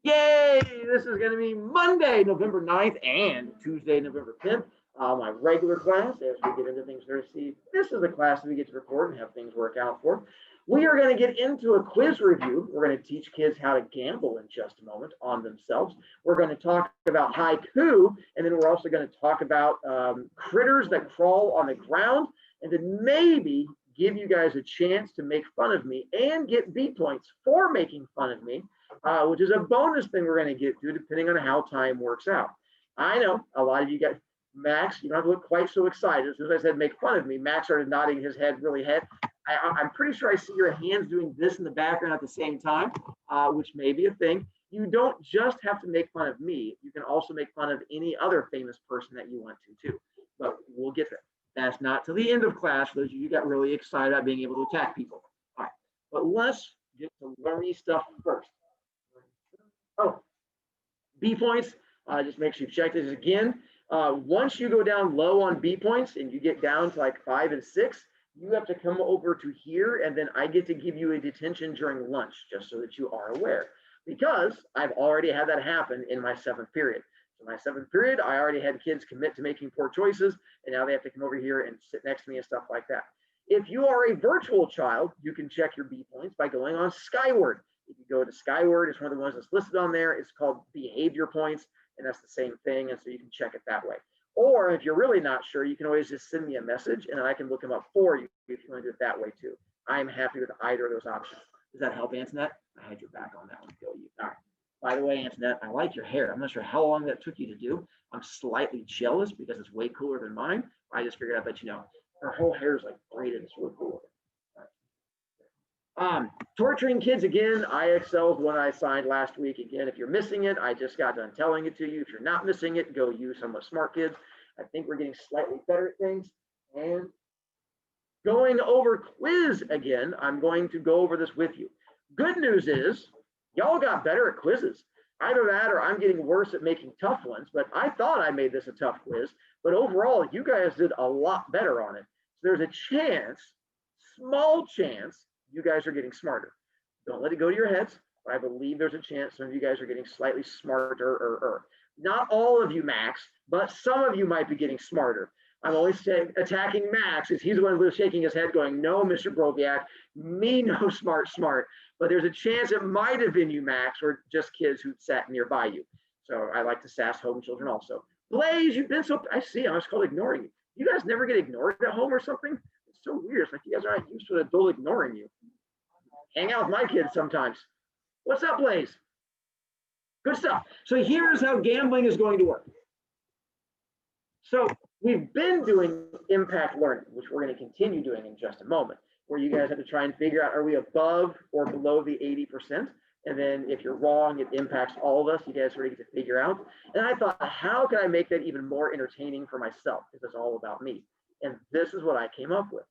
Yay! This is going to be Monday, November 9th and Tuesday, November 10th. My regular class, as we get into things to see, this is the class that we get to record and have things work out for. We are going to get into a quiz review. We're going to teach kids how to gamble in just a moment on themselves. We're going to talk about haiku, and then we're also going to talk about critters that crawl on the ground, and then maybe give you guys a chance to make fun of me and get B points for making fun of me, which is a bonus thing we're going to get to depending on how time works out. I know a lot of you guys, Max, you don't have to look quite so excited. As soon as I said make fun of me, Max started nodding his head really head. I'm pretty sure I see your hands doing this in the background at the same time, which may be a thing. You don't just have to make fun of me. You can also make fun of any other famous person that you want to too. But we'll get there. That's not till the end of class. For those of you got really excited about being able to attack people. All right, but let's get to learning stuff first. Oh, B points. Just make sure you check this again. Once you go down low on B points and you get down to like 5 and 6, you have to come over to here, and then I get to give you a detention during lunch, just so that you are aware. Because I've already had that happen in my 7th period. So my 7th period, I already had kids commit to making poor choices, and now they have to come over here and sit next to me and stuff like that. If you are a virtual child, you can check your B points by going on Skyward. If you go to Skyward, it's one of the ones that's listed on there. It's called behavior points, and that's the same thing, and so you can check it that way. Or if you're really not sure, you can always just send me a message, and I can look them up for you if you want to do it that way too. I'm happy with either of those options. Does that help, Antoinette? I had your back on that one. Go you. All right. By the way, Antoinette, I like your hair. I'm not sure how long that took you to do. I'm slightly jealous because it's way cooler than mine. I just figured I'd let you know. Her whole hair is like braided. It's really cool. Torturing kids again. IXL is one I signed last week. Again, if you're missing it, I just got done telling it to you. If you're not missing it, go use some of the smart kids. I think we're getting slightly better at things. And going over quiz again, I'm going to go over this with you. Good news is y'all got better at quizzes. Either that or I'm getting worse at making tough ones, but I thought I made this a tough quiz, but overall you guys did a lot better on it. So there's a chance, small chance, you guys are getting smarter. Don't let it go to your heads, but I believe there's a chance some of you guys are getting slightly smarter. Not all of you, Max, but some of you might be getting smarter. I'm always attacking Max because he's the one who's shaking his head going, no, Mr. Broviak, me no smart. But there's a chance it might have been you, Max, or just kids who sat nearby you. So I like to sass home children also. Blaze, you've been so, I see, I was called ignoring you. You guys never get ignored at home or something? It's so weird. It's like you guys are not used to an adult ignoring you. Hang out with my kids sometimes. What's up, Blaze? Good stuff. So here's how gambling is going to work. So we've been doing impact learning, which we're going to continue doing in just a moment, where you guys have to try and figure out, are we above or below the 80%? And then if you're wrong, it impacts all of us. You guys sort of get to figure out. And I thought, how can I make that even more entertaining for myself? Because it's all about me. And this is what I came up with.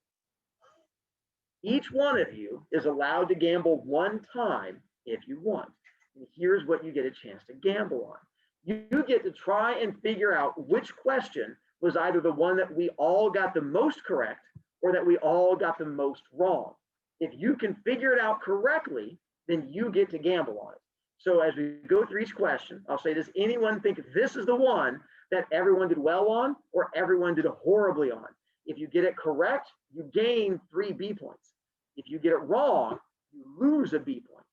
Each one of you is allowed to gamble one time if you want. And here's what you get a chance to gamble on. You get to try and figure out which question was either the one that we all got the most correct or that we all got the most wrong. If you can figure it out correctly, then you get to gamble on it. So as we go through each question, I'll say, does anyone think this is the one that everyone did well on or everyone did horribly on? If you get it correct, you gain 3 B points. If you get it wrong, you lose a B point.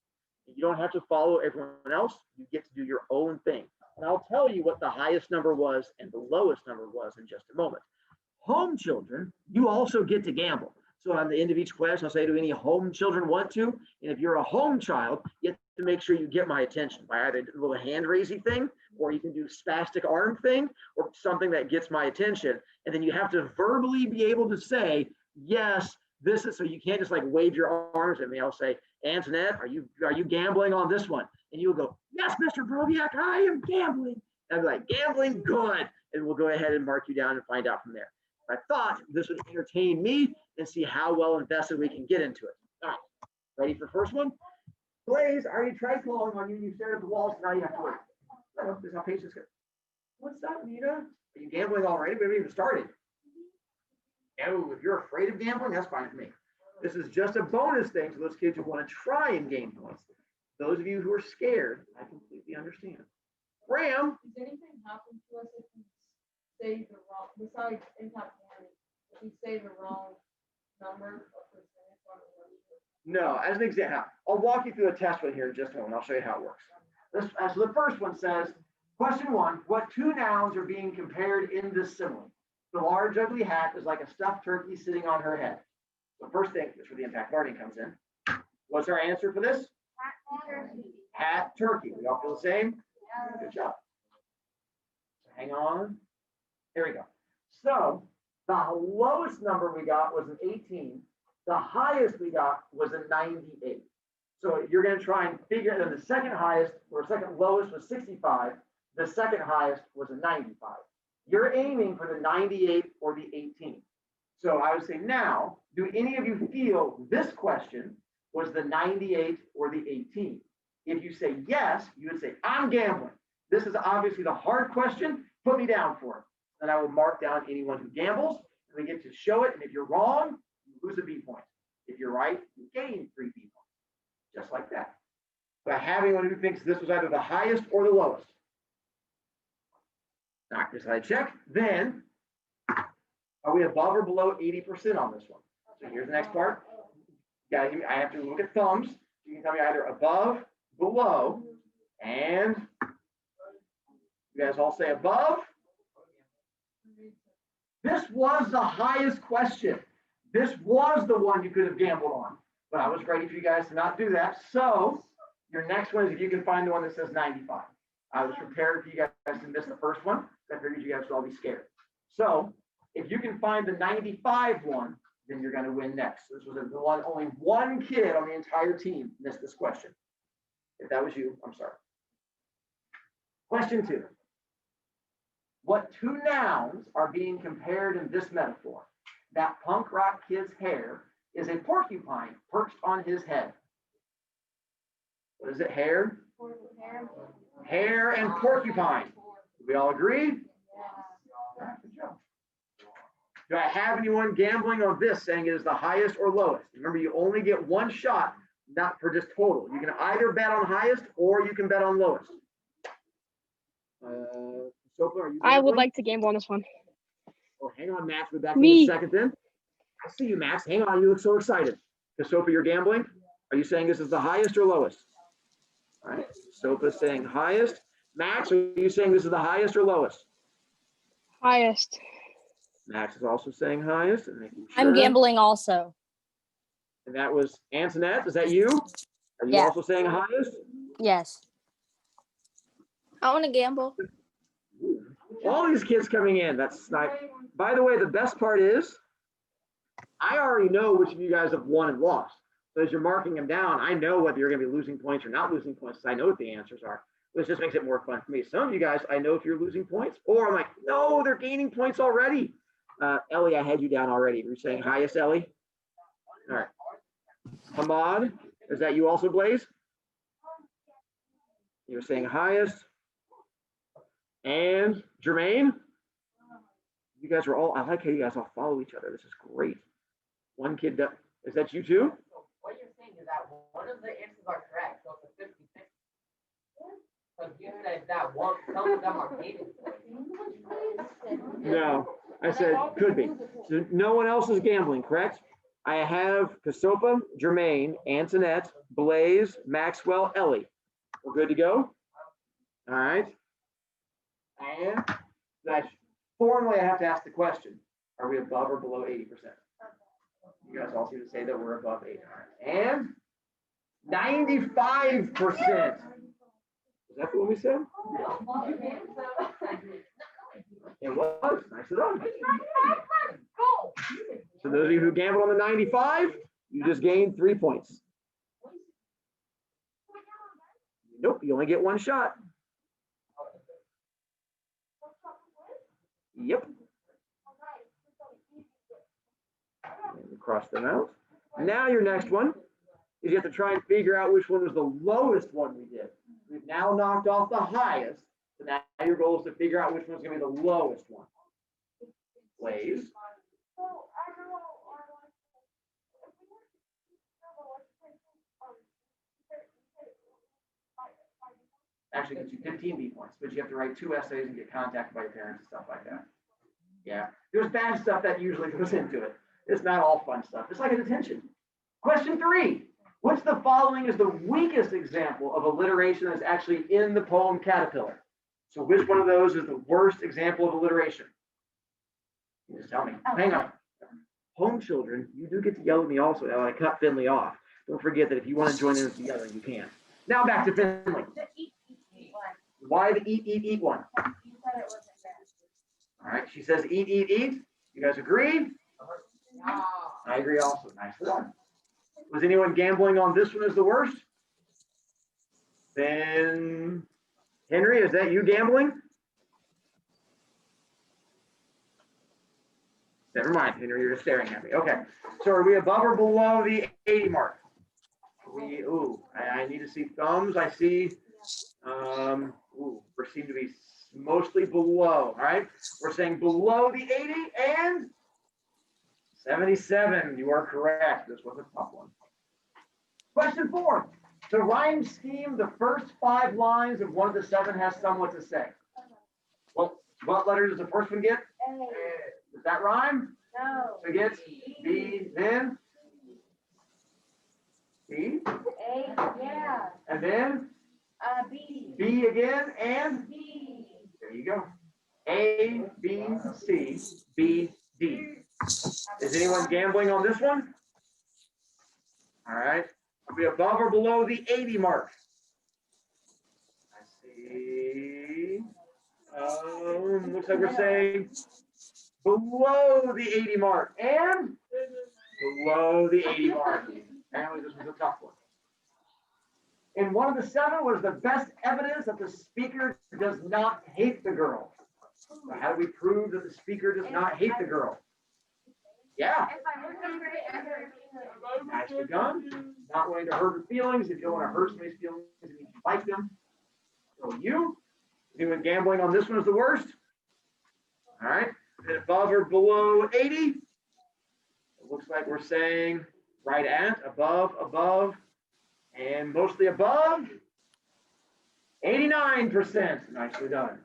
You don't have to follow everyone else. You get to do your own thing. And I'll tell you what the highest number was and the lowest number was in just a moment. Home children, you also get to gamble. So on the end of each question, I'll say, do any home children want to? And if you're a home child, you have to make sure you get my attention by either a little hand raising thing, or you can do spastic arm thing, or something that gets my attention. And then you have to verbally be able to say, yes, this is, so you can't just like wave your arms at me. I'll say, Antoinette, are you gambling on this one? And you'll go, yes, Mr. Broviak, I am gambling. And I'll be like, gambling, good. And we'll go ahead and mark you down and find out from there. I thought this would entertain me and see how well invested we can get into it. All right, ready for first one? Blaze, I already tried calling on you. You stared at the walls, now you have to wait. Oh, this is how patience goes. What's up, Nita? Are you gambling already? We haven't even started. Oh, if you're afraid of gambling, that's fine with me. This is just a bonus thing to those kids who want to try and gain points. Those of you who are scared, I completely completely understand. Graham. Does anything happen to us if we say the wrong, besides impact warning, if we say the wrong number or percentage on the number? No, as an example, I'll walk you through a test one here in just a moment. I'll show you how it works. So the first one says, question 1, what 2 nouns are being compared in this simile? The large ugly hat is like a stuffed turkey sitting on her head. The first thing is where the impact learning comes in. What's our answer for this? Hat, turkey. We all feel the same? Good job. So hang on. Here we go. So the lowest number we got was an 18. The highest we got was a 98. So you're going to try and figure that the second highest or second lowest was 65. The second highest was a 95. You're aiming for the 98 or the 18. So I would say now, do any of you feel this question was the 98 or the 18? If you say yes, you would say, I'm gambling. This is obviously the hard question. Put me down for it. And I will mark down anyone who gambles. And we get to show it. And if you're wrong, you lose a B point. If you're right, you gain 3 B points. Just like that. Do I have anyone who thinks this was either the highest or the lowest? Knock this side check. Then, are we above or below 80% on this one? So here's the next part. You gotta give me, I have to look at thumbs. You can tell me either above, below, and you guys all say above. This was the highest question. This was the one you could have gambled on, but I was ready for you guys to not do that. So your next one is if you can find the one that says 95. I was prepared for you guys to miss the first one. I figured you guys would all be scared. So if you can find the 95 one, then you're going to win next. This was the one, only one kid on the entire team missed this question. If that was you, I'm sorry. Question 2. What 2 nouns are being compared in this metaphor? That punk rock kid's hair is a porcupine perched on his head. What is it, hair? Hair and porcupine. Do we all agree? Good job. Do I have anyone gambling on this saying it is the highest or lowest? Remember, you only get one shot, not for just total. You can either bet on highest or you can bet on lowest. Sophia, are you I would like to gamble on this one. Oh, hang on, Max. We'll be back in a second then. I see you, Max. Hang on. You look so excited. Sophia, you're gambling? Are you saying this is the highest or lowest? All right. Sophia's saying highest. Max, are you saying this is the highest or lowest? Highest. Max is also saying highest. And making sure. I'm gambling also. And that was Antoinette. Is that you? Are you also saying highest? Yes. I want to gamble. All these kids coming in. That's not. By the way, the best part is I already know which of you guys have won and lost. So as you're marking them down, I know whether you're going to be losing points or not losing points. I know what the answers are. Which just makes it more fun for me. Some of you guys, I know if you're losing points, or I'm like, no, they're gaining points already. Ellie, I had you down already. Were you saying highest, Ellie? All right. Hamad, is that you also, Blaze? You're saying highest. And Jermaine? You guys are all, I like how you guys all follow each other. This is great. One kid, is that you too? So what you're saying is that one of the answers are correct, so it's a 50-50. Because you said that one, some of them are gaining points. No, I said could be. So no one else is gambling, correct? I have Kasopa, Jermaine, Antoinette, Blaze, Maxwell, Ellie. We're good to go? All right. And that's formally I have to ask the question. Are we above or below 80%? You guys all seem to say that we're above 80. And 95%. Is that what we said? It was. Nicely done. So those of you who gambled on the 95, you just gained 3 points. Nope, you only get one shot. Yep. And cross them out. Now your next one is you have to try and figure out which one was the lowest one we did. We've now knocked off the highest. So now your goal is to figure out which one's going to be the lowest one. Blaze. Actually gets you 15 B points, but you have to write 2 essays and get contacted by your parents and stuff like that. Yeah, there's bad stuff that usually goes into it. It's not all fun stuff. It's like a detention. Question 3. Which of the following is the weakest example of alliteration that's actually in the poem Caterpillar? So which one of those is the worst example of alliteration? You just tell me. Hang on. Home children, you do get to yell at me also now. I cut Finley off. Don't forget that if you want to join in with the yelling, you can. Now back to Finley. Why the eat one? You said it wasn't bad. All right, she says eat. You guys agree? Yeah. I agree also. Nicely done. Was anyone gambling on this one as the worst? Then, Henry, is that you gambling? Never mind, Henry, you're just staring at me. Okay, so are we above or below the 80 mark? I need to see thumbs. I see, we seem to be mostly below, all right? We're saying below the 80 and 77. You are correct. This was a tough one. Question 4. The rhyme scheme, the first 5 lines of one of the 7 has somewhat to say. What letter does the first one get? A. Does that rhyme? No. So it gets B, then B, A. Yeah. and then B. B again, and B. there you go. A, B, C, B, D. Is anyone gambling on this one? All right. Are we above or below the 80 mark? I see. Looks like we're saying below the 80 mark and below the 80 mark. Apparently this was a tough one. And one of the 7 was the best evidence that the speaker does not hate the girl. So how do we prove that the speaker does not hate the girl? Yeah. Nicely done. Not wanting to hurt her feelings. If you don't want to hurt somebody's feelings, it means you like them. So you, anyone gambling on this one is the worst? All right. And above or below 80? It looks like we're saying right at, above, and mostly above. 89%. Nicely done.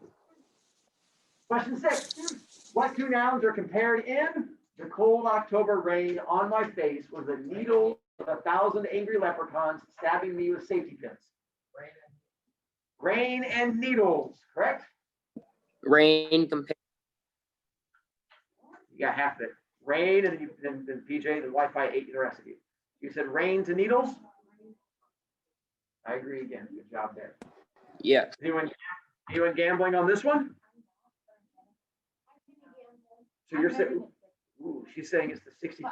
Question 6. What 2 nouns are compared in the cold October rain on my face was a needle of 1,000 angry leprechauns stabbing me with safety pins? Rain and needles, correct? Rain compared. You got half of it. Rain, and then PJ, the Wi-Fi ate the rest of you. You said rain to needles? I agree again. Good job there. Yeah. Anyone gambling on this one? So you're saying, she's saying it's the 65?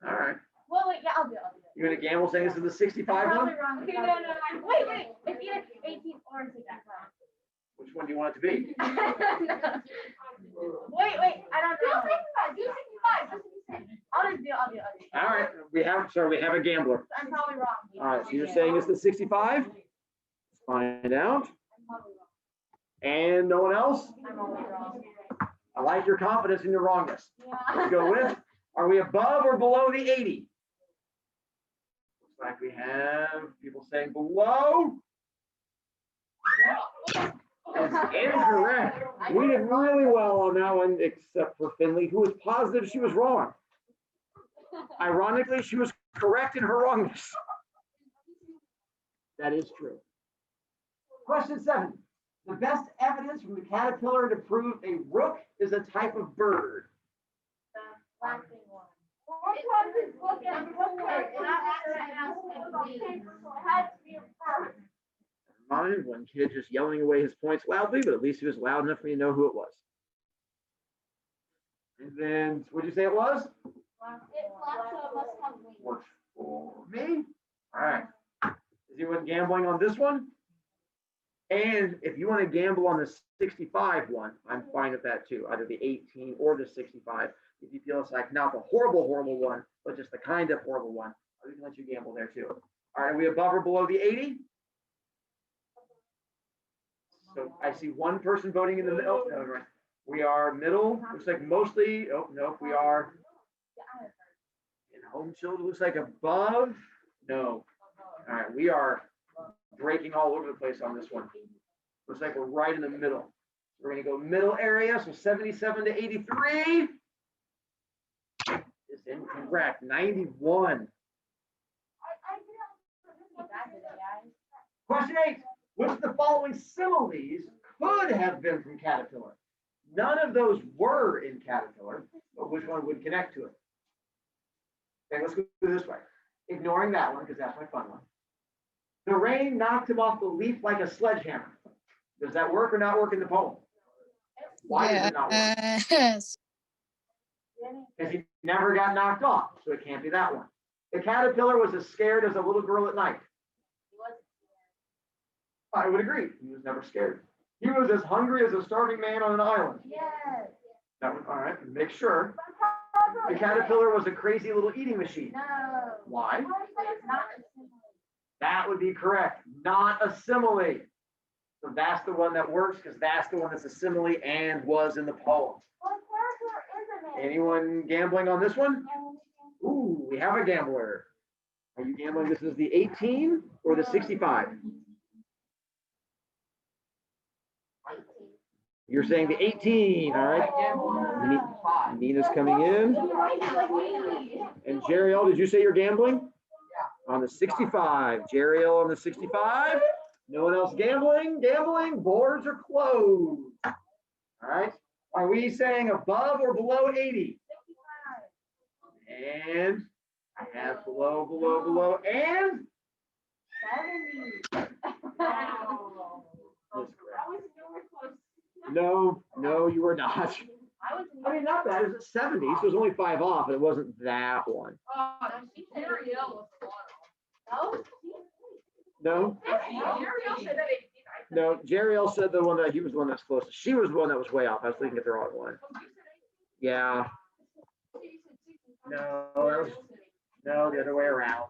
All right. Well, wait, yeah, I'll do it. You're going to gamble saying this is the 65 I'm one? probably wrong. No. Wait. It's either 18 or 65. Which one do you want it to be? Wait, I don't know. Do 65. I'll do it. All right. We have a gambler. I'm probably wrong. All right. So you're saying it's the 65? Let's find out. I'm probably wrong. And no one else? I'm always wrong. I like your confidence in your wrongness. Yeah. Let's go with, are we above or below the 80? Looks like we have people saying below. It's incorrect. We did really well on that one, except for Finley, who was positive she was wrong. Ironically, she was correct in her wrongness. That is true. Question 7. The best evidence from the caterpillar to prove a rook is a type of bird. The laughing one. Mind one kid just yelling away his points loudly, but at least he was loud enough for you to know who it was. And then, what did you say it was? Works for me. All right. Is anyone gambling on this one? And if you want to gamble on the 65 one, I'm fine with that too, either the 18 or the 65. If you feel it's like not the horrible one, but just the kind of horrible one, we can let you gamble there too. All right, are we above or below the 80? So I see one person voting in the middle. No, right. We are middle. Looks like mostly. Oh, nope. We are in home children. Looks like above. No. All right. We are breaking all over the place on this one. Looks like we're right in the middle. We're gonna go middle area, so 77 to 83 is incorrect. 91. Question 8. Which of the following similes could have been from Caterpillar? None of those were in Caterpillar, but which one would connect to it? Okay, let's go this way. Ignoring that one, because that's my fun one. The rain knocked him off the leaf like a sledgehammer. Does that work or not work in the poem? Why does it not work? Yes. Because he never got knocked off, so it can't be that one. The caterpillar was as scared as a little girl at night. I would agree. He was never scared. He was as hungry as a starving man on an island. Yes. That one, all right, make sure. The caterpillar was a crazy little eating machine. No. Why? It's not a simile. That would be correct. Not a simile. So that's the one that works because that's the one that's a simile and was in the poem. Well, character isn't it? Anyone gambling on this one? Ooh, we have a gambler. Are you gambling this is the 18 or the 65? You're saying the 18, all right. Nina's coming in. And Jeriel, did you say you're gambling? Yeah. On the 65. Jeriel on the 65. No one else gambling? Gambling. Boards are closed. All right. Are we saying above or below 80? And I have below, below, below, and 70. Wow. no, you were not. I mean, not bad. It was 70, so it was only 5 off, but it wasn't that one. No, no. Jeriel said the one that he was the one that's closest. She was the one that was way off. I was thinking at the wrong one. Yeah. No, no, the other way around.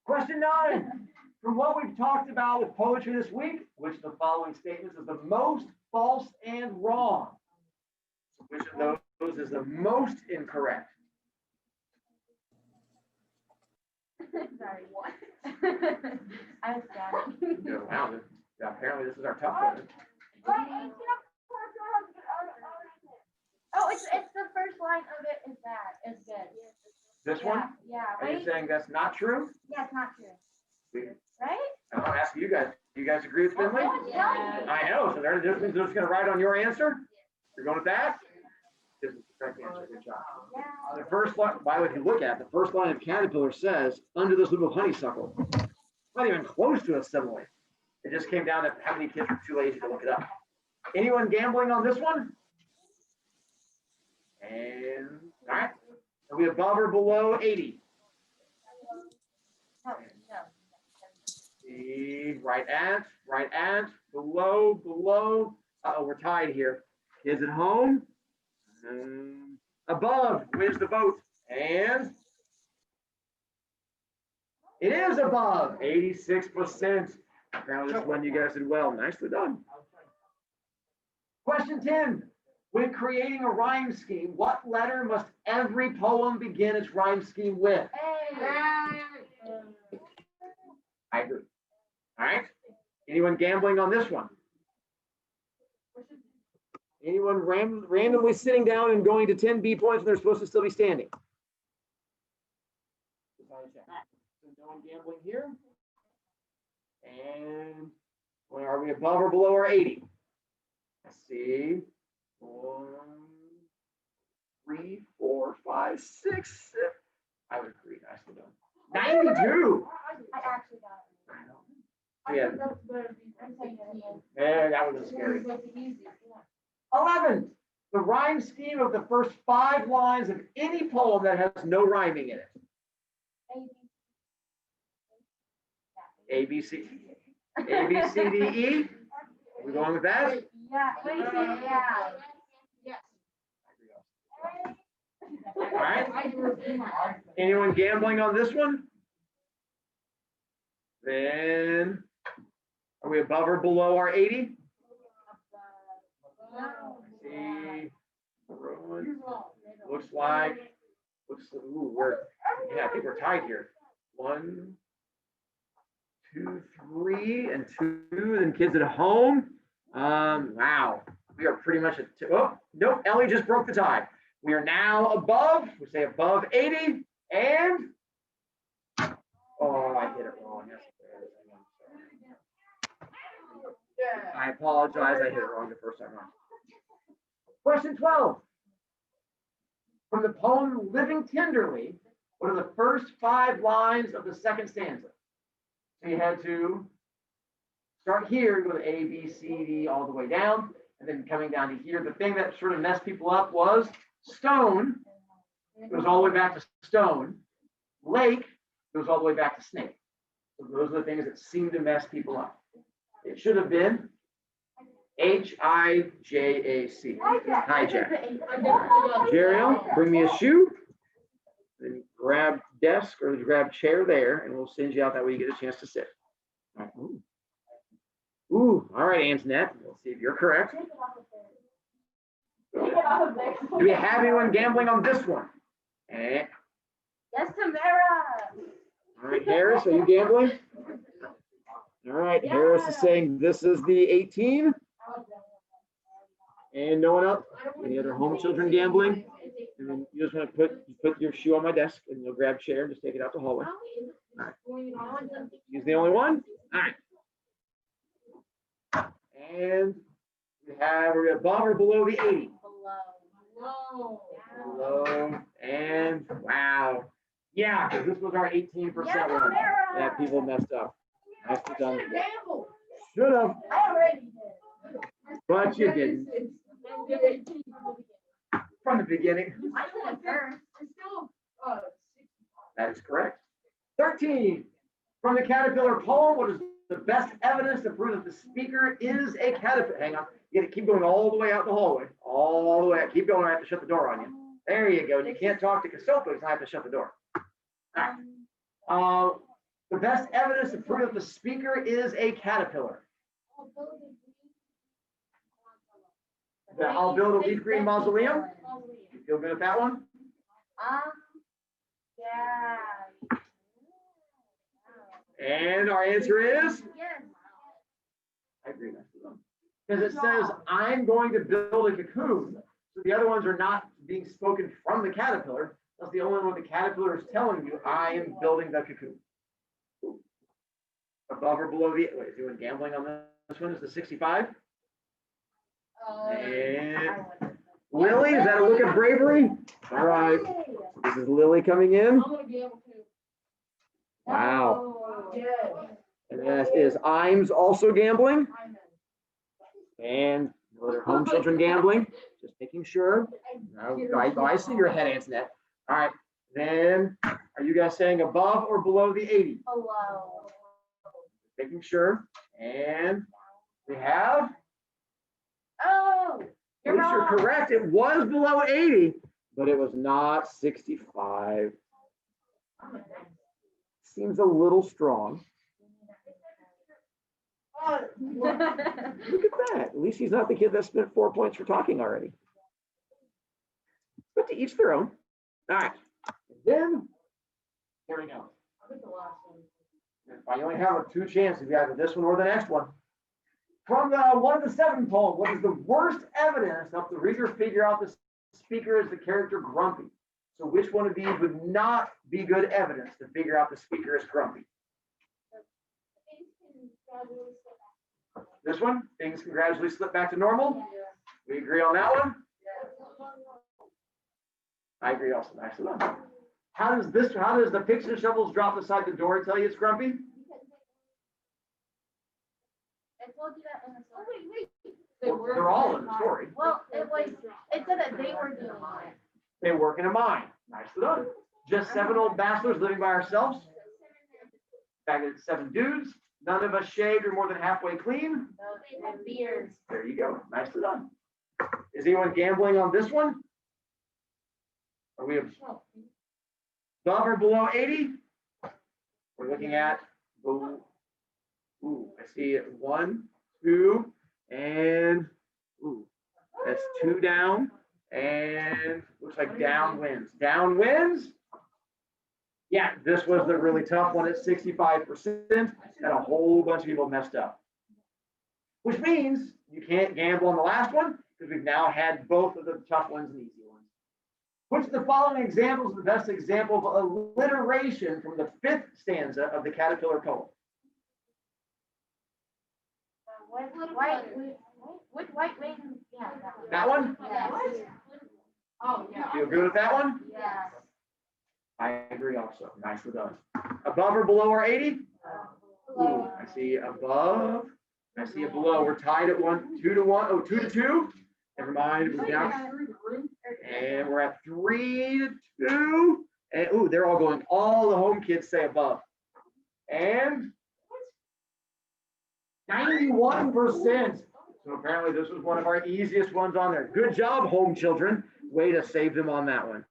Question 9. From what we've talked about with poetry this week, which of the following statements is the most false and wrong? Which of those is the most incorrect? Sorry, what? I was sorry. No, wow, yeah, apparently this is our tough one. Oh, it's the first line of it is that. It's good. This one? Yeah. Are you saying that's not true? Yeah, it's not true. Right? I'm asking you guys. Do you guys agree with Finley? Yeah. I know. So they're just going to write on your answer. You're going with that? This is the correct answer. Good job. Yeah. The first line, by the way, if you look at it, the first line of Caterpillar says, under this little honeysuckle. Not even close to a simile. It just came down to how many kids were too lazy to look it up. Anyone gambling on this one? And, all right. Are we above or below 80? No. Right at, below. Uh-oh, we're tied here. Kids at home? Above wins the vote. And it is above, 86%. Apparently this one you guys did well. Nicely done. Question 10. When creating a rhyme scheme, what letter must every poem begin its rhyme scheme with? I agree. All right. Anyone gambling on this one? Anyone randomly sitting down and going to 10 B points when they're supposed to still be standing? So no one gambling here. And where are we, above or below our 80? Let's see. 1, 3, 4, 5, 6, 7. I would agree. I still don't. 92. I actually got it. Yeah. Yeah, that was scary. 11. The rhyme scheme of the first 5 lines of any poem that has no rhyming in it. A, B, C. A, B, C, D, E. Are we going with that? Yeah. Yes. All right. Anyone gambling on this one? Then are we above or below our 80? See, looks like, ooh, I think we're tied here. 1, 2, 3, and 2. And kids at home. Wow. We are pretty much at oh, nope, Ellie just broke the tie. We are now above, we say above 80, and oh, I hit it wrong. Yes, I apologize, I hit it wrong the first time around. Question 12. From the poem Living Tenderly, what are the first 5 lines of the second stanza? So you had to start here, go to A, B, C, D, all the way down, and then coming down to here. The thing that sort of messed people up was stone goes all the way back to stone. Lake goes all the way back to snake. So those are the things that seem to mess people up. It should have been Hijac. Hijack. Jeriel, bring me a shoe. Then grab desk or grab chair there, and we'll send you out that way you get a chance to sit. Ooh. Ooh, all right, Antoinette. We'll see if you're correct. Do we have anyone gambling on this one? Yes, Tamara. All right, Harris, are you gambling? All right, Harris is saying this is the 18. And no one else? Any other home children gambling? And then you just want to put your shoe on my desk and you'll grab a chair and just take it out the hallway. All right. He's the only one? All right. And we're above or below the 80? Below. And wow. Yeah, because this was our 18% one that people messed up. Nicely done. Should have. But you didn't. From the beginning. That is correct. 13. From the caterpillar poem, what is the best evidence to prove that the speaker is a caterpillar? Hang on. You got to keep going all the way out the hallway. All the way out. Keep going. I have to shut the door on you. There you go. You can't talk to Casopa, so I have to shut the door. All right. The best evidence to prove that the speaker is a caterpillar. I'll build a leaf green mausoleum. You feel good at that one? Yeah. And our answer is? Yes. I agree with them. Because it says, I'm going to build a cocoon. So the other ones are not being spoken from the caterpillar. That's the only one the caterpillar is telling you, I am building the cocoon. Above or below the, wait, is anyone gambling on this one? Is the 65? And Lily, is that a look of bravery? All right. This is Lily coming in. Wow. And that is Imes also gambling. And other home children gambling. Just making sure. I see your head, Antoinette. All right. Then are you guys saying above or below the 80? Below. Making sure. And we have. Oh, At least you're correct. It was below 80, but it was not 65. Seems a little strong. Look at that. At least he's not the kid that spent 4 points for talking already. But to each their own. All right. And then, here we go. I only have 2 chances. You have this one or the next one. From the 1 to 7 poem, what is the worst evidence to help the reader figure out the speaker is the character Grumpy? So which one of these would not be good evidence to figure out the speaker is Grumpy? This one, things can gradually slip back to normal. We agree on that one? I agree also. Nicely done. How does the picks and shovels drop beside the door tell you it's Grumpy? I told you that in the story. Well, they're all in the story. Well, it said that they were doing it. They work in a mine. Nicely done. Just 7 old bachelors living by ourselves. Back at 7 dudes. None of us shaved or more than halfway clean. No, they had beards. There you go. Nicely done. Is anyone gambling on this one? Are we above or below 80? We're looking at, ooh, I see it 1, 2, and ooh, that's 2 down, and looks like down wins. Down wins? Yeah, this was the really tough one at 65%, and a whole bunch of people messed up. Which means you can't gamble on the last one, because we've now had both of the tough ones and easy ones. Which of the following examples is the best example of alliteration from the 5th stanza of the Caterpillar poem? With white maiden, yeah. That one? Yeah. Oh, yeah. Feel good with that one? Yeah. I agree also. Nicely done. Above or below our 80? Ooh, I see above. I see a below. We're tied at 2 to 1. Oh, 2 to 2. Never mind. We're down. And we're at 3 to 2. And ooh, they're all going. All the home kids say above. And 91%. So apparently this was one of our easiest ones on there. Good job, home children. Way to save them on that one.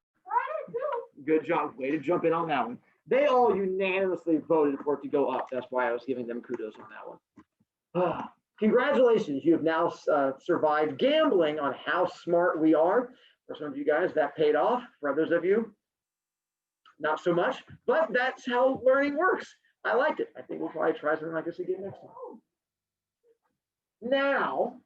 Good job. Way to jump in on that one. They all unanimously voted for it to go up. That's why I was giving them kudos on that one. Congratulations. You have now survived gambling on how smart we are. For some of you guys, that paid off. For others of you, not so much. But that's how learning works. I liked it. I think we'll probably try something like this again next time. Now,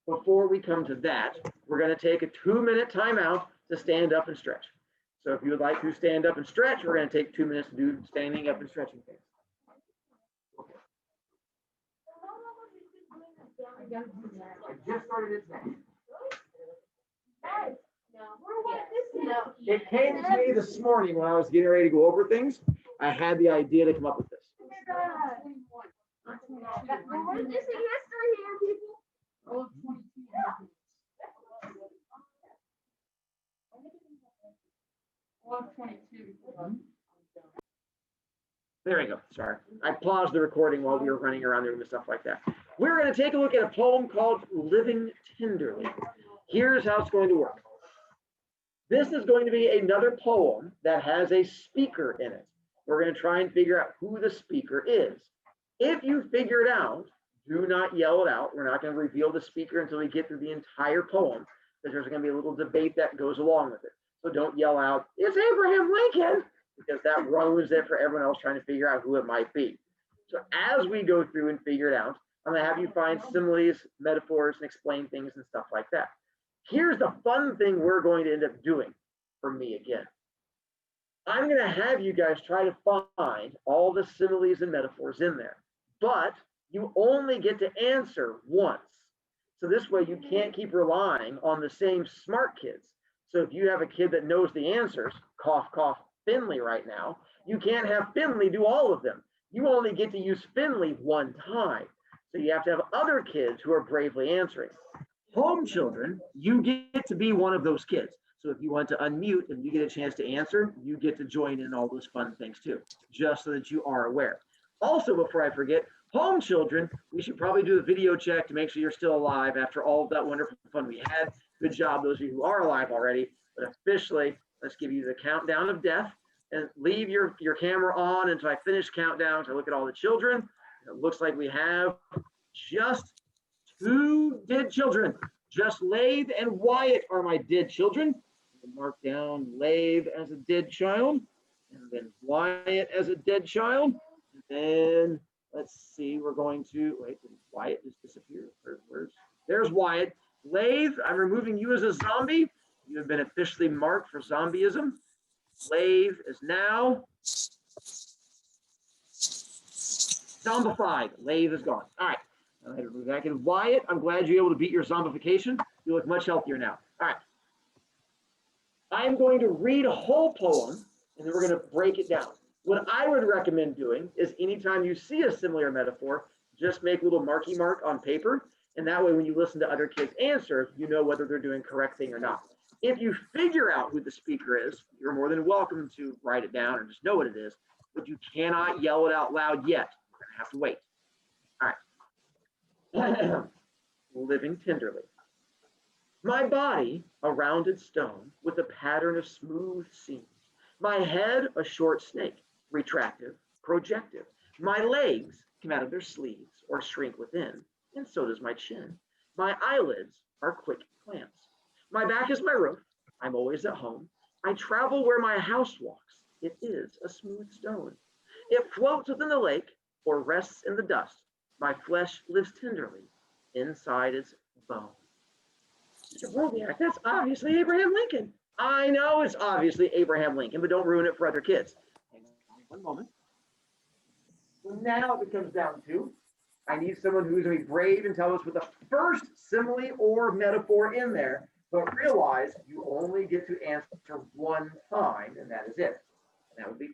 before we come to that, we're going to take a 2-minute timeout to stand up and stretch. So if you would like to stand up and stretch, we're going to take 2 minutes to do standing up and stretching things. I just started it today. It came to me this morning when I was getting ready to go over things. I had the idea to come up with this. We're missing history here, people. There we go. Sorry. I paused the recording while we were running around there and stuff like that. We're going to take a look at a poem called Living Tenderly. Here's how it's going to work. This is going to be another poem that has a speaker in it. We're going to try and figure out who the speaker is. If you figure it out, do not yell it out. We're not going to reveal the speaker until we get through the entire poem, because there's going to be a little debate that goes along with it. So don't yell out, "It's Abraham Lincoln," because that ruins it for everyone else trying to figure out who it might be. So as we go through and figure it out, I'm going to have you find similes, metaphors, and explain things and stuff like that. Here's the fun thing we're going to end up doing for me again. I'm going to have you guys try to find all the similes and metaphors in there, but you only get to answer once. So this way you can't keep relying on the same smart kids. So if you have a kid that knows the answers, cough, cough, Finley right now, you can't have Finley do all of them. You only get to use Finley one time. So you have to have other kids who are bravely answering. Home children, you get to be one of those kids. So if you want to unmute and you get a chance to answer, you get to join in all those fun things too, just so that you are aware. Also, before I forget, home children, we should probably do a video check to make sure you're still alive after all of that wonderful fun we had. Good job, those of you who are alive already. But officially, let's give you the countdown of death and leave your camera on until I finish countdown to look at all the children. It looks like we have just 2 dead children. Just Lathe and Wyatt are my dead children. We'll mark down Lathe as a dead child, and then Wyatt as a dead child. And then let's see, we're going to wait. Did Wyatt just disappear? There's Wyatt. Lathe, I'm removing you as a zombie. You have been officially marked for zombieism. Lathe is now zombified. Lathe is gone. All right. I'll head back in. Wyatt, I'm glad you're able to beat your zombification. You look much healthier now. All right. I'm going to read a whole poem, and then we're going to break it down. What I would recommend doing is anytime you see a similar metaphor, just make a little marky mark on paper. And that way, when you listen to other kids answer, you know whether they're doing correct thing or not. If you figure out who the speaker is, you're more than welcome to write it down or just know what it is, but you cannot yell it out loud yet. You're going to have to wait. All right. Living tenderly. My body, a rounded stone with a pattern of smooth seams. My head, a short snake, retractive, projective. My legs come out of their sleeves or shrink within, and so does my chin. My eyelids are quick glance. My back is my roof. I'm always at home. I travel where my house walks. It is a smooth stone. It floats within the lake or rests in the dust. My flesh lives tenderly inside its bone. Mr. Broviac, that's obviously Abraham Lincoln. I know it's obviously Abraham Lincoln, but don't ruin it for other kids. Hang on one moment. So now it comes down to, I need someone who's going to be brave and tell us what the first simile or metaphor in there, but realize you only get to answer one time, and that is it. And that would be,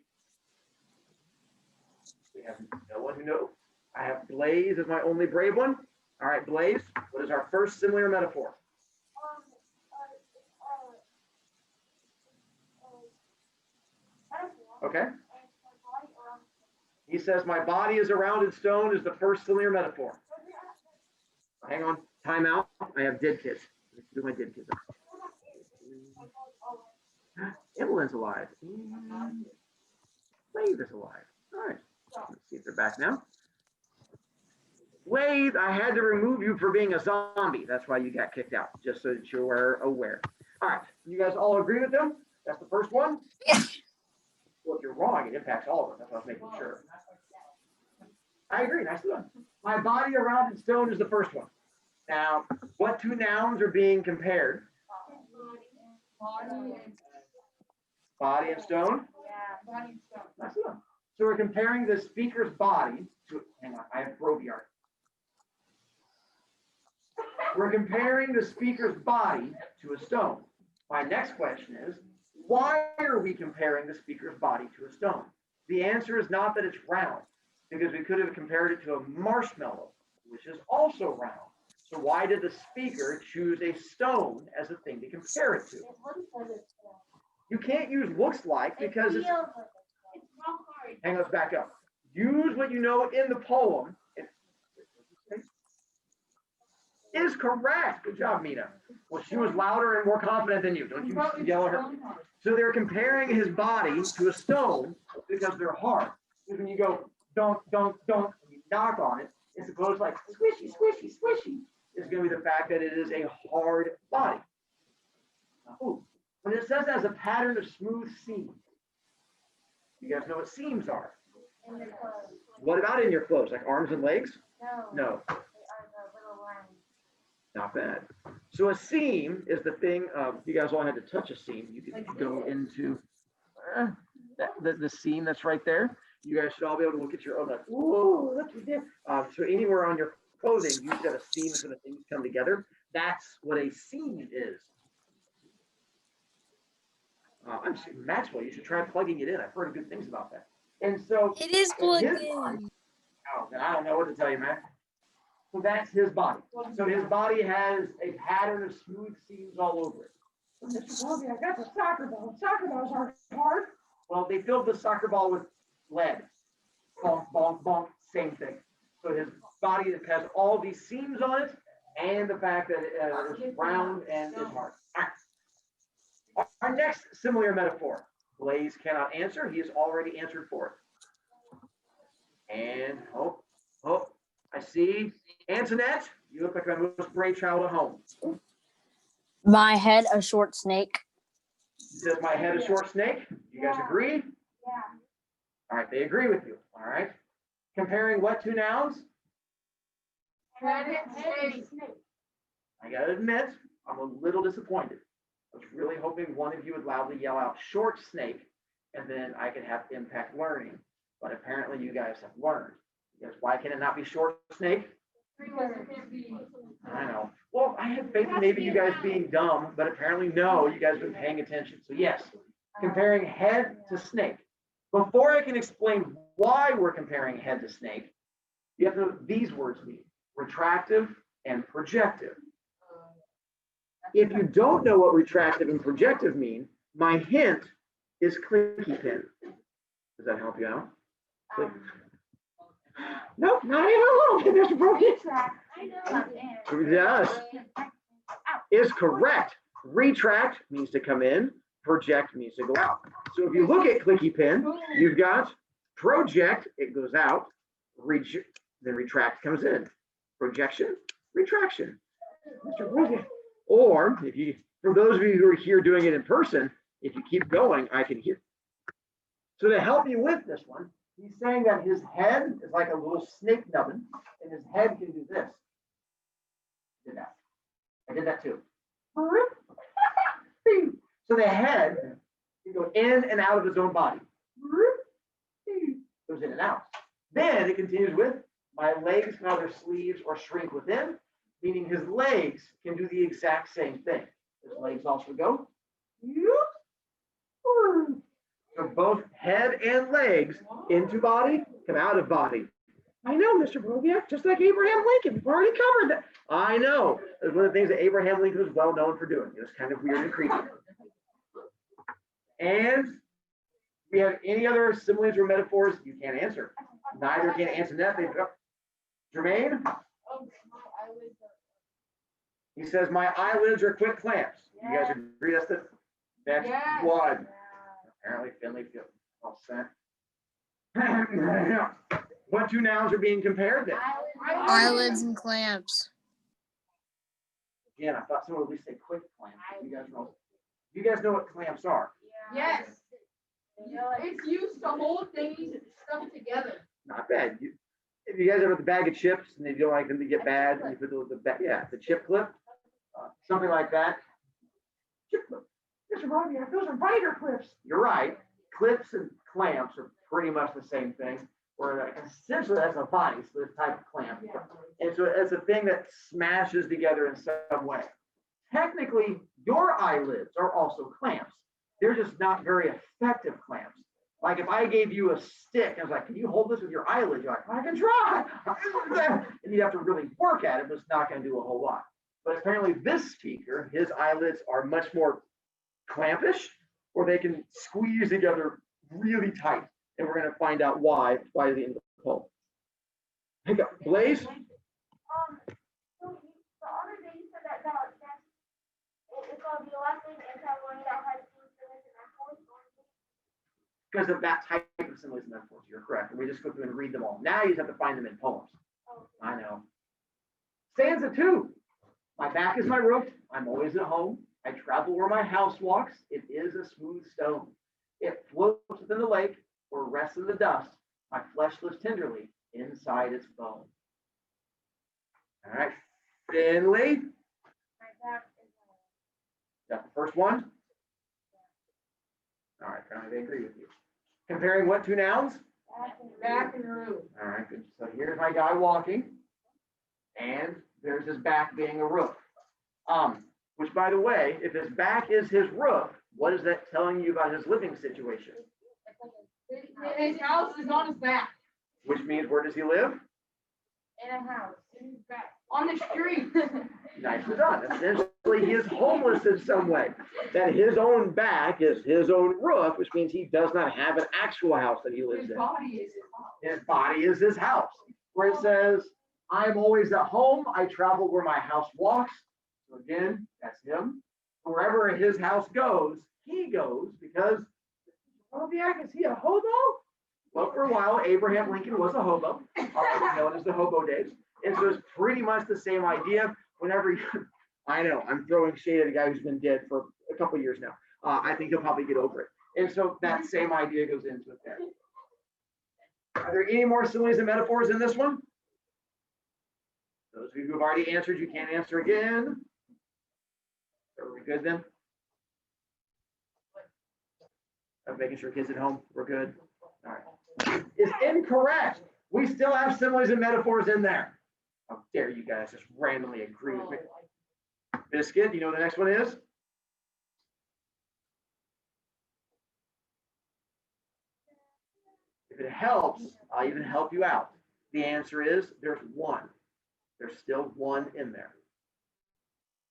we have no one who knows. I have Blaze as my only brave one. All right, Blaze, what is our first simile or metaphor? Okay. He says, my body is a rounded stone is the first simile or metaphor. Hang on, time out. I have dead kids. Let's do my dead kids. Evelyn's alive. And Wade is alive. All right, let's see if they're back now. Wade, I had to remove you for being a zombie. That's why you got kicked out, just so that you were aware. All right, you guys all agree with them? That's the first one? Well, if you're wrong, it impacts all of them. That's what I was making sure. I agree. Nicely done. My body, a rounded stone, is the first one. Now, what two nouns are being compared? Body and stone? Yeah, body and stone. Nicely done. So we're comparing the speaker's body to, hang on, I have Brovi art. We're comparing the speaker's body to a stone. My next question is, why are we comparing the speaker's body to a stone? The answer is not that it's round, because we could have compared it to a marshmallow, which is also round. So why did the speaker choose a stone as a thing to compare it to? You can't use looks like because it's, hang on, let's back up. Use what you know in the poem. Is correct. Good job, Mina. Well, she was louder and more confident than you. Don't you yell at her? So they're comparing his body to a stone because they're hard. Because when you go, don't, and you knock on it, it's supposed like squishy, squishy, squishy. Is going to be the fact that it is a hard body. Ooh. When it says as a pattern of smooth seams, you guys know what seams are? What about in your clothes? Like arms and legs? No. Not bad. So a seam is the thing, you guys all had to touch a seam. You could go into the seam that's right there. You guys should all be able to look at your own, like, whoa, look at that. So anywhere on your clothing, you should have a seam so the things come together. That's what a seam is. I'm Maxwell, you should try plugging it in. I've heard good things about that. And so It is plugged in. Oh, then I don't know what to tell you, man. So that's his body. So his body has a pattern of smooth seams all over it. So Mr. Bobby, I got the soccer ball. Soccer balls aren't hard. Well, they filled the soccer ball with lead. Bonk, bonk, bonk, same thing. So his body has all these seams on it, and the fact that it is round and is hard. All right. Our next similar metaphor. Blaze cannot answer. He has already answered for it. And, I see. Antoinette, you look like my most brave child at home. My head, a short snake. He says my head, a short snake. You guys agree? Yeah. All right, they agree with you. All right. Comparing what two nouns? Head and snake. I gotta admit, I'm a little disappointed. I was really hoping one of you would loudly yell out short snake, and then I could have impact learning. But apparently you guys have learned. Because why can it not be short snake? I know. Well, I had faith in maybe you guys being dumb, but apparently no, you guys have been paying attention. So yes, comparing head to snake. Before I can explain why we're comparing head to snake, you have to know what these words mean: retractive and projective. If you don't know what retractive and projective mean, my hint is clicky pin. Does that help you out? Nope, not even a little bit, Mr. Brovi. Yes, is correct. Retract means to come in. Project means to go out. So if you look at clicky pin, you've got project, it goes out. Then retract comes in. Projection, retraction. Mr. Brovi. Or if you, for those of you who are here doing it in person, if you keep going, I can hear. So to help you with this one, he's saying that his head is like a little snake nubbin, and his head can do this. Did that. I did that too. So the head can go in and out of his own body. Goes in and out. Then it continues with, my legs can either sleeves or shrink within, meaning his legs can do the exact same thing. His legs also go. So both head and legs into body, come out of body. I know, Mr. Broviak, just like Abraham Lincoln. We've already covered that. I know. That's one of the things that Abraham Lincoln was well known for doing. It was kind of weird and creepy. And we have any other similes or metaphors you can't answer. Neither can answer that. Jermaine? He says, my eyelids are quick clamps. You guys agree that's the next one? Apparently, Finley feels all set. What two nouns are being compared then? Eyelids and clamps. Again, I thought someone would at least say quick clamps. You guys know what clamps are? Yes. It's used to hold things and stuff together. Not bad. If you guys ever have a bag of chips and you don't like them to get bad, you put the chip clip, something like that. Chip clip. Mr. Robbie, those are viter clips. You're right. Clips and clamps are pretty much the same thing. Where essentially that's a body, so this type of clamp. And so it's a thing that smashes together in some way. Technically, your eyelids are also clamps. They're just not very effective clamps. Like if I gave you a stick, I was like, can you hold this with your eyelids? You're like, I can try. And you have to really work at it, but it's not going to do a whole lot. But apparently this speaker, his eyelids are much more clampish, or they can squeeze together really tight. And we're going to find out why by the end of the poem. Hey, Blaze? So the other day you said that it's going to be the last thing and going out how to do similes and metaphors. Because of that type of similes and metaphors, you're correct. And we just go through and read them all. Now you just have to find them in poems. I know. Stanza 2. My back is my roof. I'm always at home. I travel where my house walks. It is a smooth stone. It floats within the lake or rests in the dust. My flesh lives tenderly inside its bone. All right, Finley. Got the first one? All right, apparently they agree with you. Comparing what two nouns? Back and roof. All right, good. So here's my guy walking, and there's his back being a roof. Which, by the way, if his back is his roof, what is that telling you about his living situation? His house is on his back. Which means, where does he live? In a house. In his back. On the street. Nicely done. Essentially, he is homeless in some way. That his own back is his own roof, which means he does not have an actual house that he lives His in. body is his house. His body is his house. Where it says, I'm always at home. I travel where my house walks. So again, that's him. Wherever his house goes, he goes because, is he a hobo? Well, for a while, Abraham Lincoln was a hobo, known as the hobo days. And so it's pretty much the same idea. Whenever you, I know, I'm throwing shade at a guy who's been dead for a couple of years now. I think he'll probably get over it. And so that same idea goes into it there. Are there any more similes and metaphors in this one? Those of you who have already answered, you can't answer again. Are we good then? I'm making sure kids at home, we're good. All right. It's incorrect. We still have similes and metaphors in there. How dare you guys just randomly agree with me? Biscuit, you know what the next one is? If it helps, I'll even help you out. The answer is there's one. There's still one in there.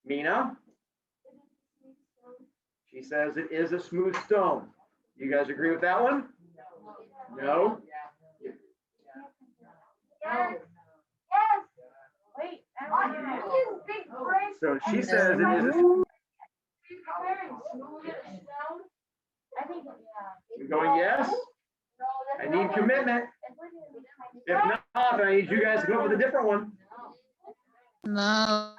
Mina? She says it is a smooth stone. You guys agree with that one? No? Yes. Yes. Wait. Big brain. So she says it is a I think, yeah. You're going yes? I need commitment. If not, then I need you guys to come up with a different one. No.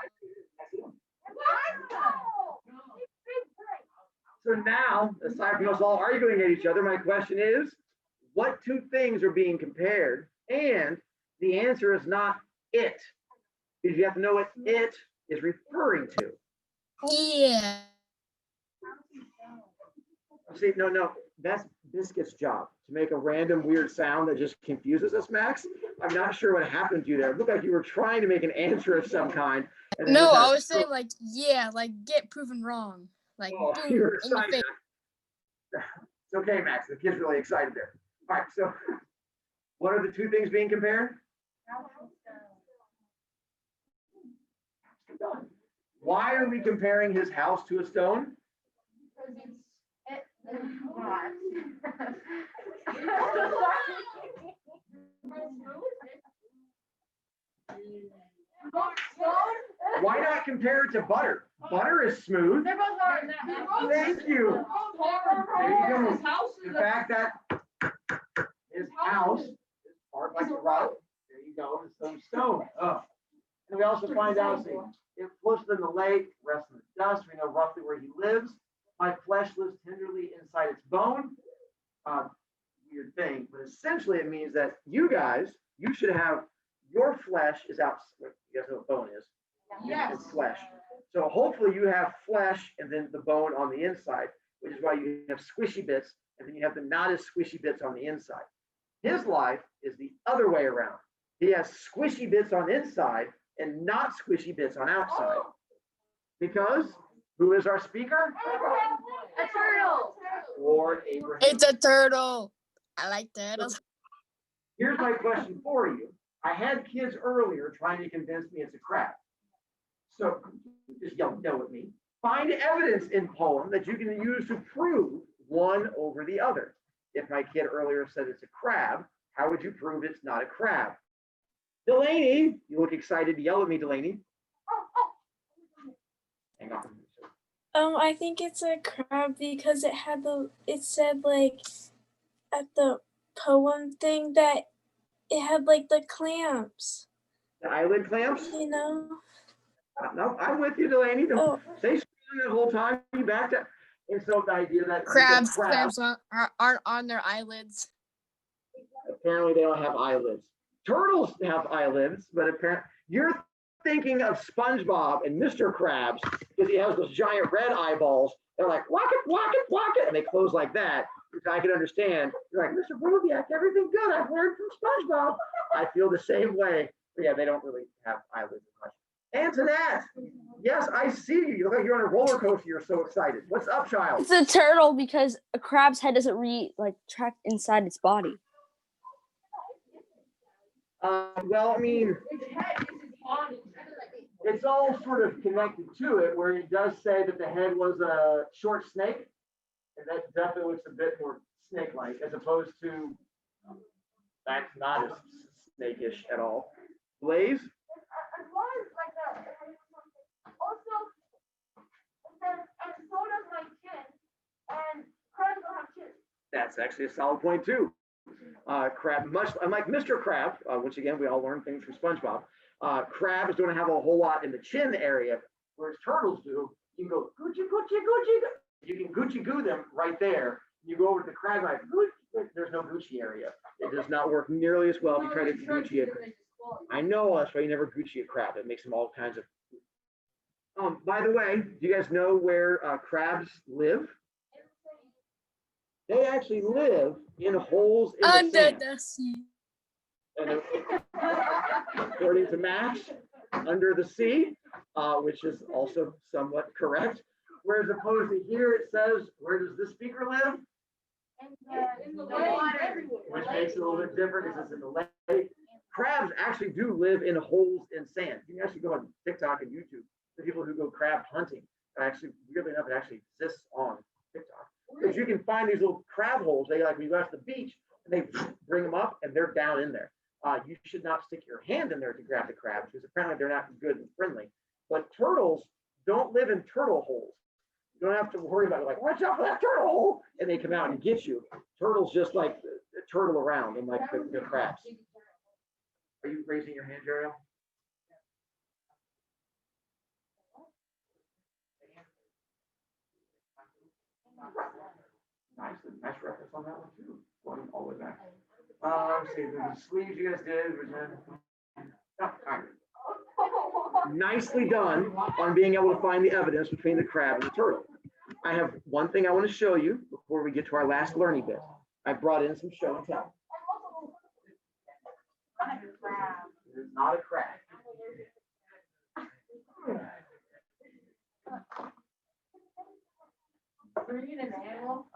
So now, aside from us all arguing at each other, my question is, what two things are being compared? And the answer is not it, because you have to know what it is referring to. Yeah. See, no, that's Biscuit's job to make a random weird sound that just confuses us, Max. I'm not sure what happened to you there. It looked like you were trying to make an answer of some kind. And then No, just had I a was saying like, yeah, like get proven wrong. Like, Oh, boom, you were in your excited. face. It's okay, Max. The kid's really excited there. All right, so what are the two things being compared? Why are we comparing his house to a stone? Why not compare it to butter? Butter is smooth. They're both hard. Thank you. There you go. The fact that his house is hard like a rock. There you go. It's some stone. Oh. And we also find out, see, it floats in the lake, rests in the dust. We know roughly where he lives. My flesh lives tenderly inside its bone. Weird thing, but essentially it means that you guys, you should have your flesh is out. You guys know what bone is? Yes. It's flesh. So hopefully you have flesh and then the bone on the inside, which is why you have squishy bits, and then you have the not as squishy bits on the inside. His life is the other way around. He has squishy bits on inside and not squishy bits on outside. Because who is our speaker? A turtle. Lord Abraham. It's a turtle. I like turtles. Here's my question for you. I had kids earlier trying to convince me it's a crab. So just yell no at me. Find evidence in poem that you can use to prove one over the other. If my kid earlier said it's a crab, how would you prove it's not a crab? Delaney, you look excited to yell at me, Delaney. Hang on. I think it's a crab because it said like at the poem thing that it had like the clamps, The eyelid clamps? you know? No, I'm with you, Delaney. Don't Oh, say something the whole time. You backed up. And so the idea that Crabs, crabs, aren't on their eyelids. apparently they don't have eyelids. Turtles have eyelids, but apparently you're thinking of SpongeBob and Mr. Krabs because he has those giant red eyeballs. They're like, walk it, and they close like that, which I can understand. You're like, Mr. Broviak, everything good. I've learned from SpongeBob. I feel the same way. But yeah, they don't really have eyelids as much. Antoinette, yes, I see you. You look like you're on a roller coaster. You're so excited. What's up, child? It's a turtle because a crab's head doesn't track inside its body. Well, I mean, it's all sort of connected to it, where it does say that the head was a short snake, and that definitely looks a bit more snake-like, as opposed to that's not as snake-ish at all. Blaze? As well as like also it says, and so does my chin, and crabs don't have chin. That's actually a solid point too. Crab, much unlike Mr. Crab, which again we all learn things from SpongeBob. Crabs don't have a whole lot in the chin area, whereas turtles do. You can go Gucci, Gucci, Gucci. You can Gucci goo them right there. You go over to the crab knife. There's no Gucci area. It does not work nearly as well if you try to Gucci it. I know that's why you never Gucci a crab. It makes them all kinds of. By the way, do you guys know where crabs live? They actually live in holes in the Under sand. the sea. And according to Max, under the sea, which is also somewhat correct. Whereas opposed to here, it says, where does this speaker live? In the water. Which makes it a little bit different because it's in the lake. Crabs actually do live in holes in sand. You can actually go on TikTok and YouTube. The people who go crab hunting, actually, weirdly enough, it actually exists on TikTok. Because you can find these little crab holes. They like when you go out to the beach and they bring them up and they're down in there. You should not stick your hand in there to grab the crabs because apparently they're not good and friendly. But turtles don't live in turtle holes. You don't have to worry about it. Like, watch out for that turtle hole, and they come out and get you. Turtles just like turtle around and like the crabs. Are you raising your hand, Ariel? a nice reference on that one too. Going all the way back. See the sleeves you guys did. Oh, all right. Nicely done on being able to find the evidence between the crab and the turtle. I have one thing I want to show you before we get to our last learning bit. I brought in some show and tell. It is not a crab.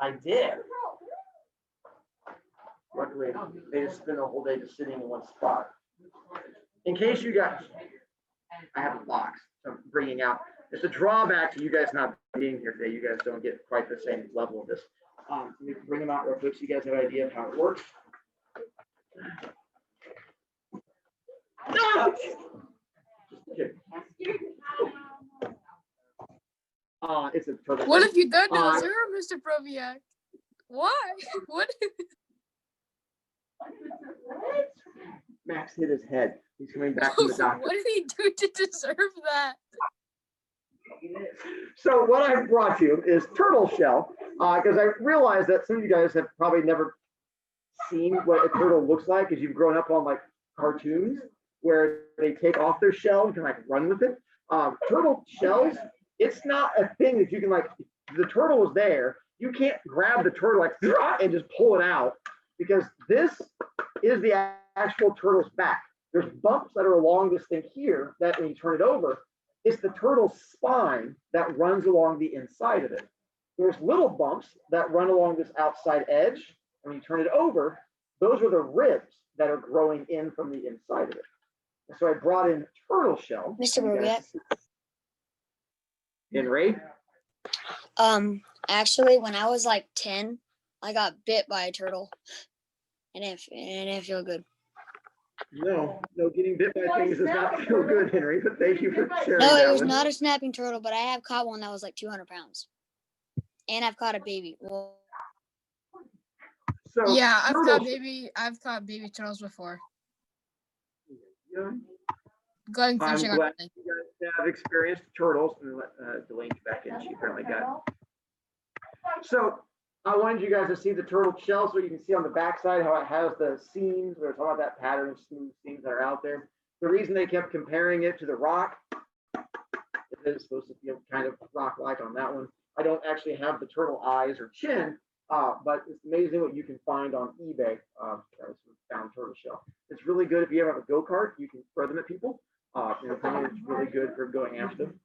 I did. Luckily, they just spend the whole day just sitting in one spot. In case you guys, I have a box I'm bringing out. It's a drawback to you guys not being here today. You guys don't get quite the same level of this. Let me bring them out real quick so you guys have an idea of how it works. No! Just kidding. It's a turtle. What have you done to the zero, Mr. Broviak? Why? What? Max hit his head. He's coming back from the doctor. What did he do to deserve that? So what I've brought you is turtle shell, because I realize that some of you guys have probably never seen what a turtle looks like, because you've grown up on like cartoons where they take off their shell and can like run with it. Turtle shells, it's not a thing that you can like, the turtle is there. You can't grab the turtle like and just pull it out, because this is the actual turtle's back. There's bumps that are along this thing here that when you turn it over, it's the turtle's spine that runs along the inside of it. There's little bumps that run along this outside edge. When you turn it over, those are the ribs that are growing in from the inside of it. And so I brought in turtle shell. Mr. Broviak. Henry? Actually, when I was like 10, I got bit by a turtle. And it didn't feel good. No, getting bit by things does not feel good, Henry, but thank you for sharing No, that it was one. not a snapping turtle, but I have caught one that was like 200 pounds. And I've caught a baby. Well, So Yeah, I've turtle- caught baby turtles before. Yeah. Going I'm fishing on glad the lake. you guys have experienced turtles, and let Delaney back in. She apparently got it. So I wanted you guys to see the turtle shell, so you can see on the backside how it has the seams. We were talking about that pattern of smooth seams that are out there. The reason they kept comparing it to the rock is it's supposed to feel kind of rock-like on that one. I don't actually have the turtle eyes or chin, but it's amazing what you can find on eBay. Found turtle shell. It's really good if you ever have a go-kart. You can throw them at people. It's really good for going after them.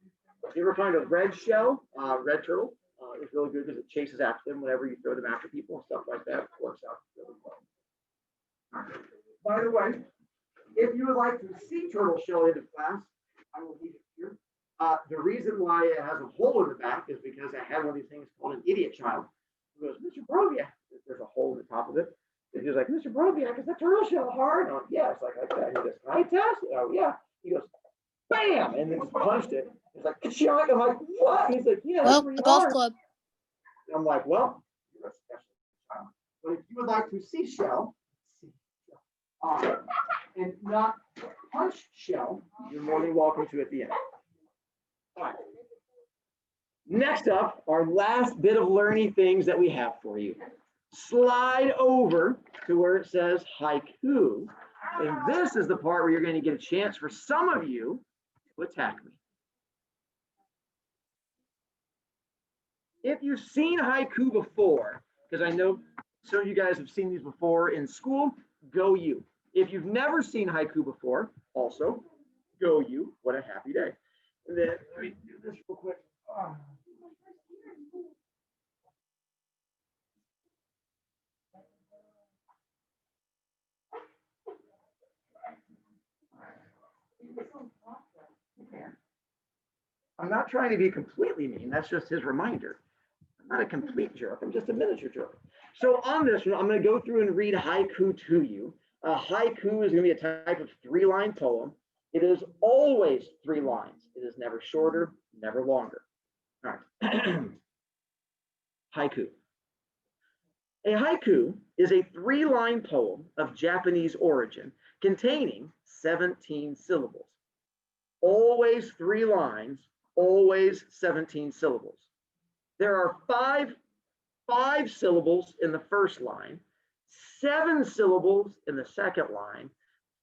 If you ever find a red shell, red turtle, it's really good because it chases after them whenever you throw them after people and stuff like that. It works out really well. By the way, if you would like to see turtle shell in the class, I will leave it here. The reason why it has a hole in the back is because I had one of these things called an idiot child who goes, Mr. Broviak, there's a hole in the top of it. And he was like, Mr. Broviak, is the turtle shell hard? Oh, yeah, it's like that. He goes, can I test it? Oh, yeah. He goes, bam, and then just punched it. He's like, ka-chunk. I'm like, what? He's like, yeah, well, that's pretty the golf hard. club. I'm like, well, you're a special child. But if you would like to see shell, and not punch shell, you're more than welcome to at the end. All right. Next up, our last bit of learning things that we have for you. Slide over to where it says haiku. And this is the part where you're going to get a chance for some of you to attack me. If you've seen haiku before, because I know some of you guys have seen these before in school, go you. If you've never seen haiku before, also, go you. What a happy day. And then let me do this real quick. I'm not trying to be completely mean. That's just his reminder. I'm not a complete jerk. I'm just a miniature jerk. So on this one, I'm going to go through and read haiku to you. Haiku is going to be a type of 3-line poem. It is always 3 lines. It is never shorter, never longer. All right. Haiku. A haiku is a 3-line poem of Japanese origin containing 17 syllables. Always 3 lines, always 17 syllables. There are 5 5 syllables in the first line, 7 syllables in the second line,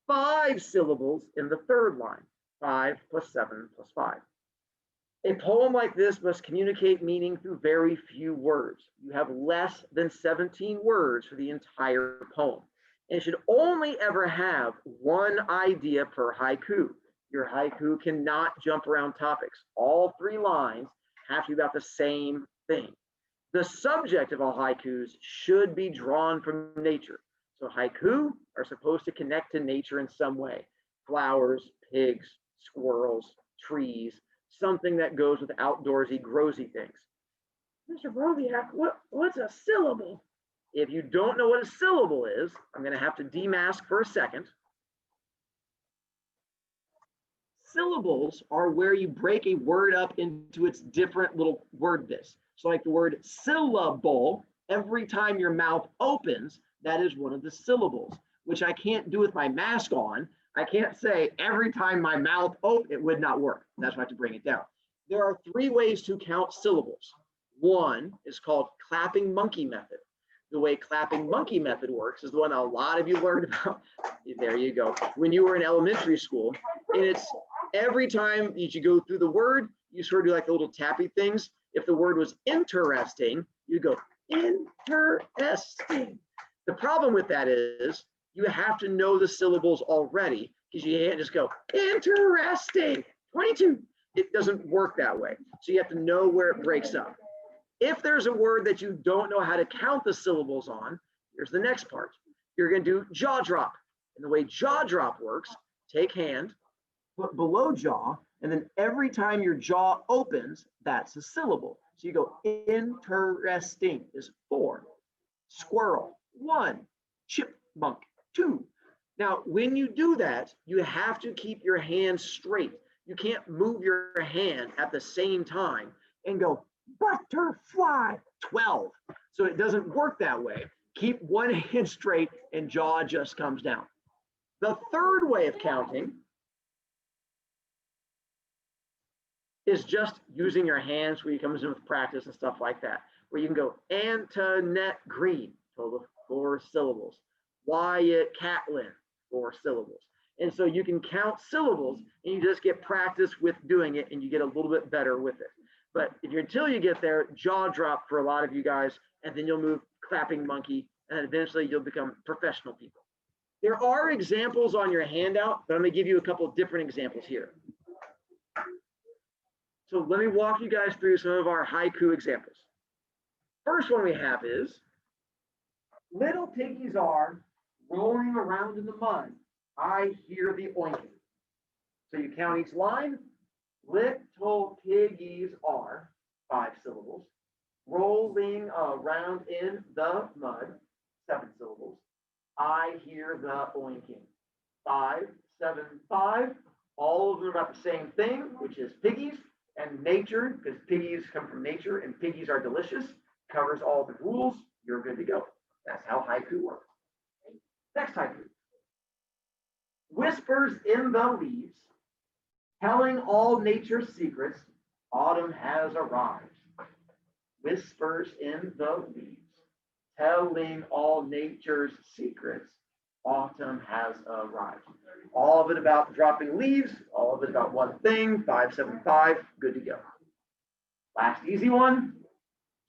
5 syllables in the third line. 5 plus 7 plus 5. A poem like this must communicate meaning through very few words. You have less than 17 words for the entire poem. And it should only ever have one idea per haiku. Your haiku cannot jump around topics. All 3 lines have to be about the same thing. The subject of all haikus should be drawn from nature. So haiku are supposed to connect to nature in some way. Flowers, pigs, squirrels, trees, something that goes with outdoorsy, growsy things. Mr. BroviCast, what's a syllable? If you don't know what a syllable is, I'm going to have to demask for a second. Syllables are where you break a word up into its different little word bits. So like the word syllable, every time your mouth opens, that is one of the syllables, which I can't do with my mask on. I can't say every time my mouth opens, it would not work. That's why I have to bring it down. There are 3 ways to count syllables. One is called clapping monkey method. The way clapping monkey method works is the one a lot of you learned about. There you go. When you were in elementary school, and it's every time that you go through the word, you sort of do like the little tappy things. If the word was interesting, you go interesting. The problem with that is you have to know the syllables already because you can't just go interesting 22. It doesn't work that way. So you have to know where it breaks up. If there's a word that you don't know how to count the syllables on, here's the next part. You're going to do jaw drop. And the way jaw drop works, take hand, put below jaw, and then every time your jaw opens, that's a syllable. So you go interesting is 4, squirrel 1, chipmunk 2. Now, when you do that, you have to keep your hand straight. You can't move your hand at the same time and go butterfly 12. So it doesn't work that way. Keep one hand straight and jaw just comes down. The third way of counting is just using your hands where you comes in with practice and stuff like that, where you can go Antoinette Green, total of 4 syllables. Wyatt Catlin, 4 syllables. And so you can count syllables and you just get practice with doing it and you get a little bit better with it. But until you get there, jaw drop for a lot of you guys, and then you'll move clapping monkey, and then eventually you'll become professional people. There are examples on your handout, but I'm going to give you a couple of different examples here. So let me walk you guys through some of our haiku examples. First one we have is, little piggies are rolling around in the mud. I hear the oinking. So you count each line. Little piggies are, 5 syllables, rolling around in the mud, 7 syllables. I hear the oinking. 5, 7, 5. All of them are about the same thing, which is piggies and nature, because piggies come from nature and piggies are delicious. Covers all the rules. You're good to go. That's how haiku works. Next haiku. Whispers in the leaves, telling all nature's secrets, autumn has arrived. Whispers in the leaves, telling all nature's secrets, autumn has arrived. All of it about dropping leaves, all of it about one thing, 5, 7, 5, good to go. Last easy one.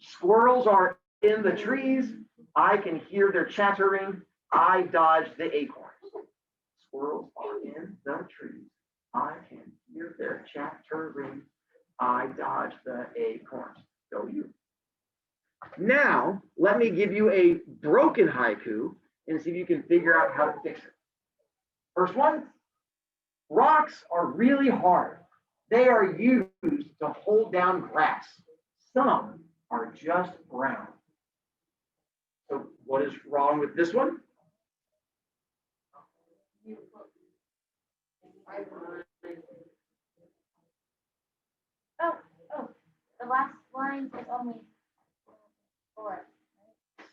Squirrels are in the trees, I can hear their chattering, I dodge the acorns. Squirrels are in the trees, I can hear their chattering, I dodge the acorns. Go you. Now, let me give you a broken haiku and see if you can figure out how to fix it. First one, rocks are really hard. They are used to hold down grass. Some are just brown. So what is wrong with this one? Oh, the last line is only 4.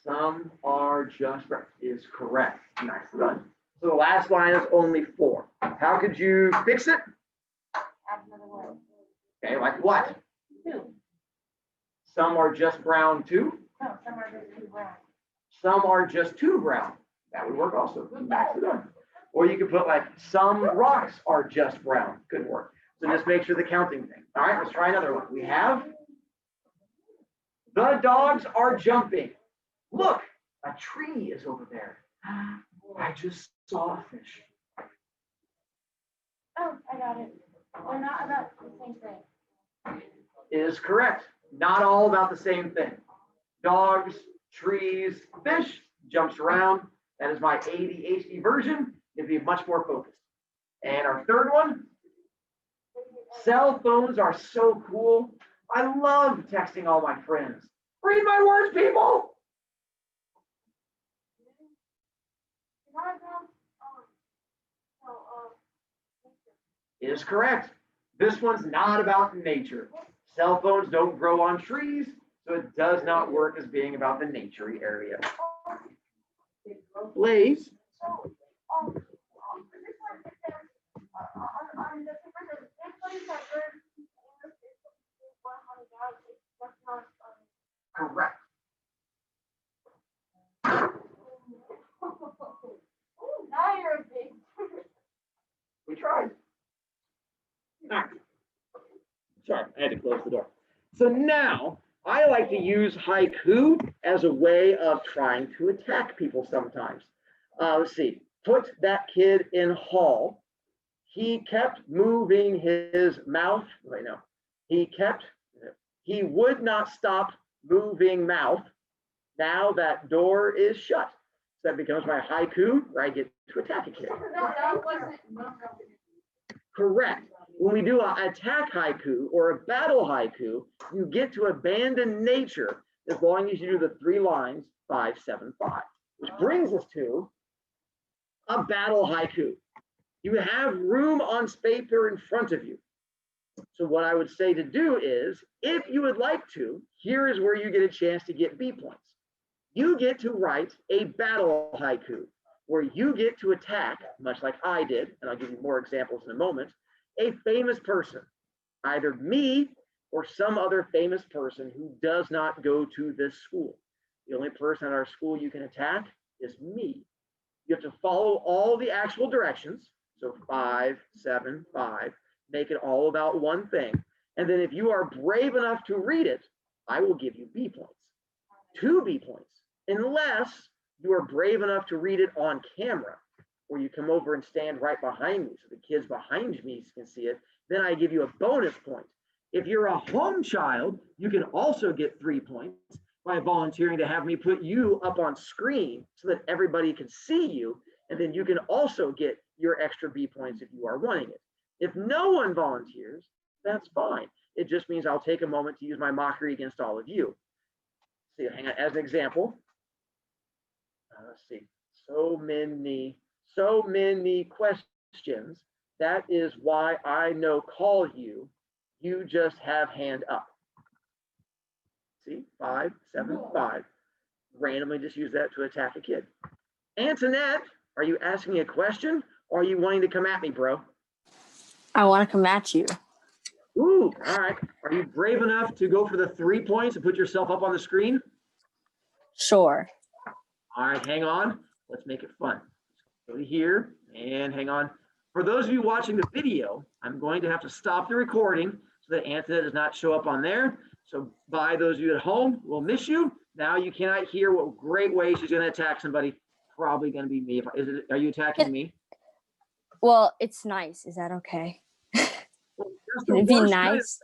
Some are just brown is correct. Nice done. So the last line is only 4. How could you fix it? Add another word. Okay, like what? 2. Some are just brown too. No, some are just too brown. Some are just too brown. That would work also. Max it up. Or you could put like some rocks are just brown. Good work. So just make sure the counting thing. All right, let's try another one. We have the dogs are jumping. Look, a tree is over there. I just saw a fish. Oh, I got it. They're not about the same thing. Is correct. Not all about the same thing. Dogs, trees, fish, jumps around. That is my ADHD version. It'd be much more focused. And our third one, cell phones are so cool. I love texting all my friends. Read my words, people. Not about, Is correct. This one's not about nature. Cell phones don't grow on trees, so it does not work as being about the nature area. Please. so, this one, it says, on the paper, says, this place that birds English is 100 galaxies. That's not, Correct. Ooh, now you're a big. We tried. Ah. Sorry, I had to close the door. So now I like to use haiku as a way of trying to attack people sometimes. Let's see. Put that kid in hall. He kept moving his mouth. Wait, no. He would not stop moving mouth. Now that door is shut. So that becomes my haiku where I get to attack a kid. That wasn't. Correct. When we do an attack haiku or a battle haiku, you get to abandon nature as long as you do the 3 lines 5, 7, 5. Which brings us to a battle haiku. You have room on paper in front of you. So what I would say to do is, if you would like to, here is where you get a chance to get B points. You get to write a battle haiku where you get to attack, much like I did, and I'll give you more examples in a moment, a famous person, either me or some other famous person who does not go to this school. The only person at our school you can attack is me. You have to follow all the actual directions. So 5, 7, 5, make it all about one thing. And then if you are brave enough to read it, I will give you B points, 2 B points, unless you are brave enough to read it on camera, where you come over and stand right behind me so the kids behind me can see it. Then I give you a bonus point. If you're a home child, you can also get 3 points by volunteering to have me put you up on screen so that everybody can see you. And then you can also get your extra B points if you are wanting it. If no one volunteers, that's fine. It just means I'll take a moment to use my mockery against all of you. See, hang on, as an example. Let's see, so many questions. That is why I no call you. You just have hand up. See, 5, 7, 5. Randomly just use that to attack a kid. Antoinette, are you asking me a question or are you wanting to come at me, bro? I want to come at you. Ooh, all right. Are you brave enough to go for the 3 points and put yourself up on the screen? Sure. All right, hang on. Let's make it fun. Go to here and hang on. For those of you watching the video, I'm going to have to stop the recording so that Antoinette does not show up on there. So by those of you at home, we'll miss you. Now you cannot hear what great way she's going to attack somebody. Probably going to be me. Are you attacking me? Well, it's nice. Is that okay? Well, Can it be nice?